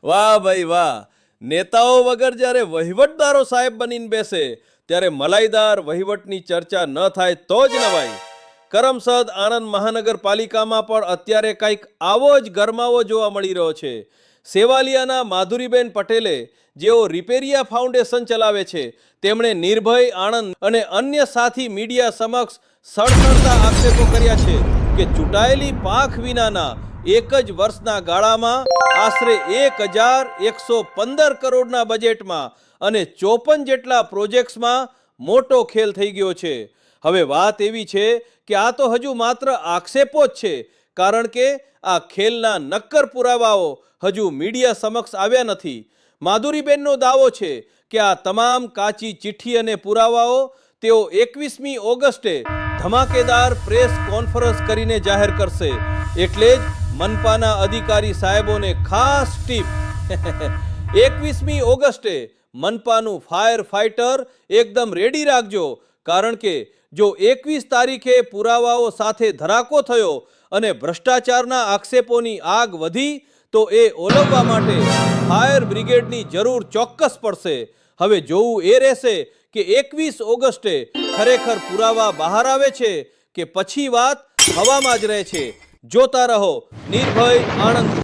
વાહ ભાઈ વાહ. નેતાઓ વગર જ્યારે વહીવટદારો સાહેબ બનીને બેસે ત્યારે મલાઈદાર વહીવટની ચર્ચા ન થાય તો જ નવાય. કરમસદ આણંદ મહાનગરપાલિકામાં પણ અત્યારે કંઈક આવો જ ગરમાવો જોવા મળી રહ્યો છે. સેવાલિયાના માધુરીબેન પટેલે, જેઓ રિપેરિયા ફાઉન્ડેશન ચલાવે છે, તેમણે નિર્ભય આણંદ અને અન્ય સાથી મીડિયા સમક્ષ સડસડતા આક્ષેપો કર્યા છે કે ચૂંટાયેલી પાંખ વિનાના એક જ વર્ષના ગાળામાં આશરે 1,115 કરોડના બજેટમાં અને 54 જેટલા પ્રોજેક્ટ્સમાં મોટો ખેલ થઈ ગયો છે. હવે વાત એવી છે કે આ તો હજુ માત્ર આક્ષેપો જ છે, કારણ કે આ ખેલના નક્કર પુરાવાઓ હજુ મીડિયા સમક્ષ આવ્યા નથી. માધુરીબેનનો દાવો છે કે આ તમામ કાચી ચિઠ્ઠી અને પુરાવાઓ તેઓ 21મી ઓગસ્ટે ધમાકેદાર પ્રેસ કોન્ફરન્સ કરીને જાહેર કરશે. એટલે જ મનપાના અધિકારી સાહેબોને ખાસ ટીપ: 21મી ઓગસ્ટે મનપાનું ફાયર ફાઇટર એકદમ રેડી રાખજો, કારણ કે જો 21 તારીખે પુરાવાઓ સાથે ધરાકો થયો અને ભ્રષ્ટાચારના આક્ષેપોની આગ વધી તો એ ઓલવવા માટે ફાયર બ્રિગેડની જરૂર ચોક્કસ પડશે. હવે જોવું એ રહેશે કે 21 ઓગસ્ટે ખરેખર પુરાવા બહાર આવે છે કે પછી વાત હવામાં જ રહે છે. જોતા રહો નિર્ભય આણંદ.